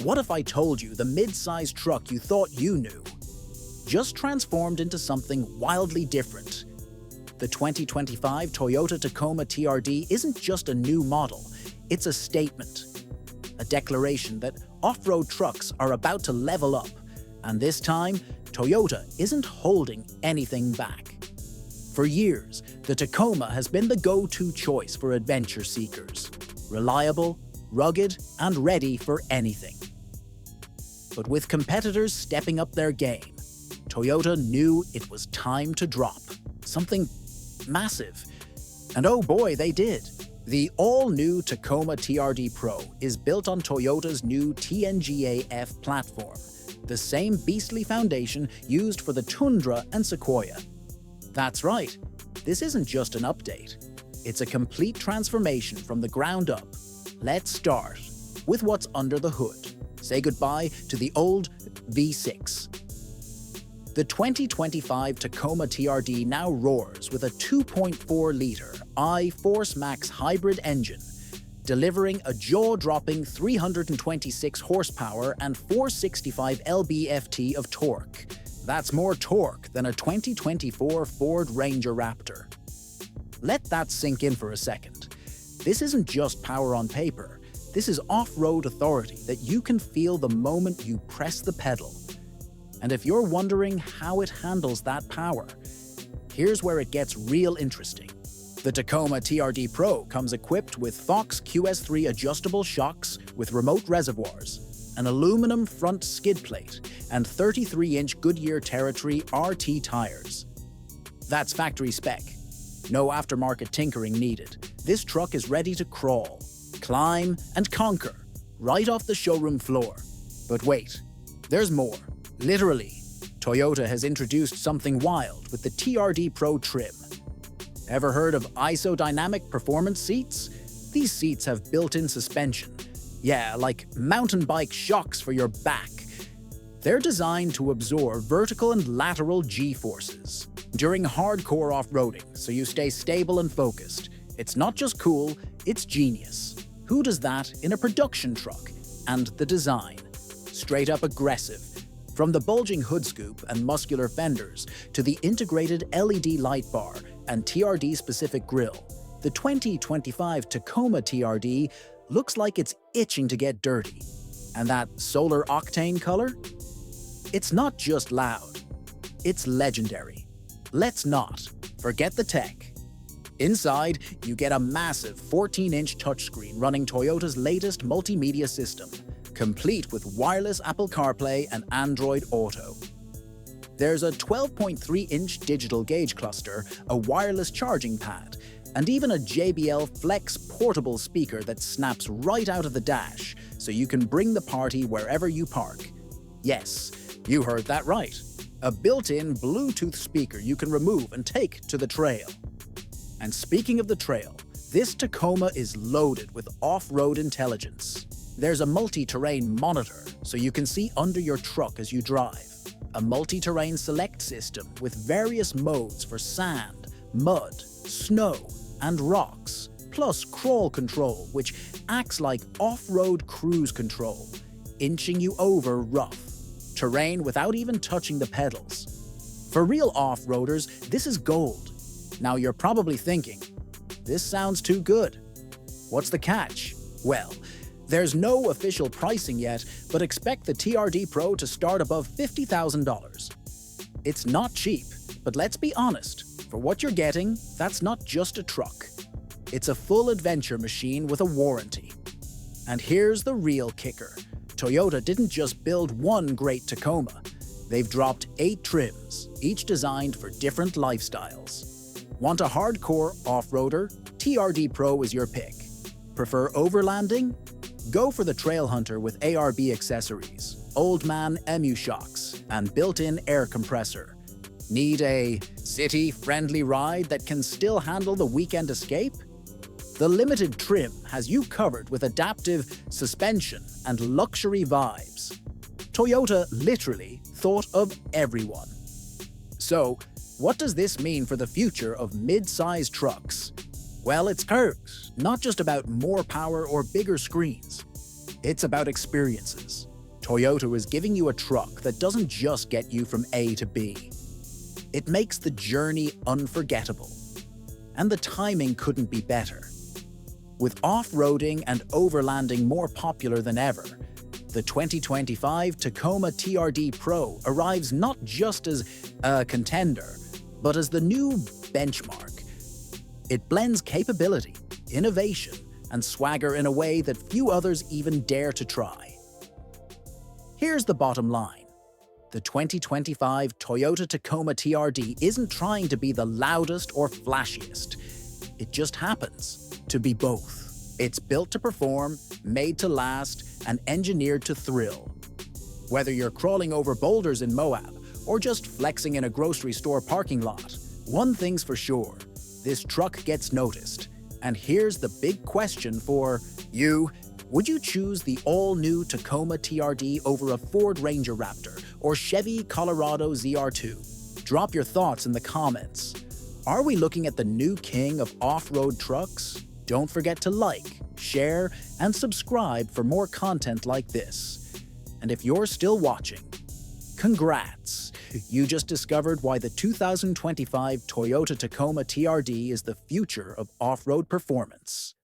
What if I told you the mid-sized truck you thought you knew just transformed into something wildly different? The 2025 Toyota Tacoma TRD isn't just a new model, it's a statement. A declaration that off-road trucks are about to level up, and this time, Toyota isn't holding anything back. For years, the Tacoma has been the go-to choice for adventure seekers. Reliable, rugged, and ready for anything. But with competitors stepping up their game, Toyota knew it was time to drop something massive. And oh boy, they did. The all-new Tacoma TRD Pro is built on Toyota's new TNGA-F platform, the same beastly foundation used for the Tundra and Sequoia. That's right, this isn't just an update. It's a complete transformation from the ground up. Let's start with what's under the hood. Say goodbye to the old V6. The 2025 Tacoma TRD now roars with a 2.4-liter I-Force Max hybrid engine, delivering a jaw-dropping 326 horsepower and 465 lb-ft of torque. That's more torque than a 2024 Ford Ranger Raptor. Let that sink in for a second. This isn't just power on paper. This is off-road authority that you can feel the moment you press the pedal. And if you're wondering how it handles that power, here's where it gets real interesting. The Tacoma TRD Pro comes equipped with Fox QS3 adjustable shocks with remote reservoirs, an aluminum front skid plate, and 33-inch Goodyear Territory RT tires. That's factory spec. No aftermarket tinkering needed. This truck is ready to crawl, climb, and conquer right off the showroom floor. But wait, there's more. Literally, Toyota has introduced something wild with the TRD Pro trim. Ever heard of isodynamic performance seats? These seats have built-in suspension. Yeah, like mountain bike shocks for your back. They're designed to absorb vertical and lateral G-forces during hardcore off-roading, so you stay stable and focused. It's not just cool, it's genius. Who does that in a production truck? And the design. Straight up aggressive. From the bulging hood scoop and muscular fenders to the integrated LED light bar and TRD-specific grille, the 2025 Tacoma TRD looks like it's itching to get dirty. And that solar octane color? It's not just loud, it's legendary. Let's not forget the tech. Inside, you get a massive 14-inch touchscreen running Toyota's latest multimedia system, complete with wireless Apple CarPlay and Android Auto. There's a 12.3-inch digital gauge cluster, a wireless charging pad, and even a JBL Flex portable speaker that snaps right out of the dash, so you can bring the party wherever you park. Yes, you heard that right. A built-in Bluetooth speaker you can remove and take to the trail. And speaking of the trail, this Tacoma is loaded with off-road intelligence. There's a multi-terrain monitor, so you can see under your truck as you drive. A multi-terrain select system with various modes for sand, mud, snow, and rocks, plus crawl control, which acts like off-road cruise control, inching you over rough terrain without even touching the pedals. For real off-roaders, this is gold. Now you're probably thinking, this sounds too good. What's the catch? Well, there's no official pricing yet, but expect the TRD Pro to start above $50,000. It's not cheap, but let's be honest, for what you're getting, that's not just a truck. It's a full adventure machine with a warranty. And here's the real kicker. Toyota didn't just build one great Tacoma. They've dropped 8 trims, each designed for different lifestyles. Want a hardcore off-roader? TRD Pro is your pick. Prefer overlanding? Go for the Trail Hunter with ARB accessories, Old Man EMU shocks, and built-in air compressor. Need a city-friendly ride that can still handle the weekend escape? The limited trim has you covered with adaptive suspension and luxury vibes. Toyota literally thought of everyone. So, what does this mean for the future of mid-size trucks? Well, it's not just about more power or bigger screens. It's about experiences, Toyota is giving you a truck that doesn't just get you from A to B. It makes the journey unforgettable. And the timing couldn't be better. With off-roading and overlanding more popular than ever, the 2025 Tacoma TRD Pro arrives not just as a contender, but as the new benchmark. It blends capability, innovation, and swagger in a way that few others even dare to try. Here's the bottom line. The 2025 Toyota Tacoma TRD isn't trying to be the loudest or flashiest. It just happens to be both. It's built to perform, made to last, and engineered to thrill. Whether you're crawling over boulders in Moab or just flexing in a grocery store parking lot, one thing's for sure, this truck gets noticed. And here's the big question for you. Would you choose the all-new Tacoma TRD over a Ford Ranger Raptor or Chevy Colorado ZR2? Drop your thoughts in the comments. Are we looking at the new king of off-road trucks? Don't forget to like, share, and subscribe for more content like this. And if you're still watching, congrats! You just discovered why the 2025 Toyota Tacoma TRD is the future of off-road performance.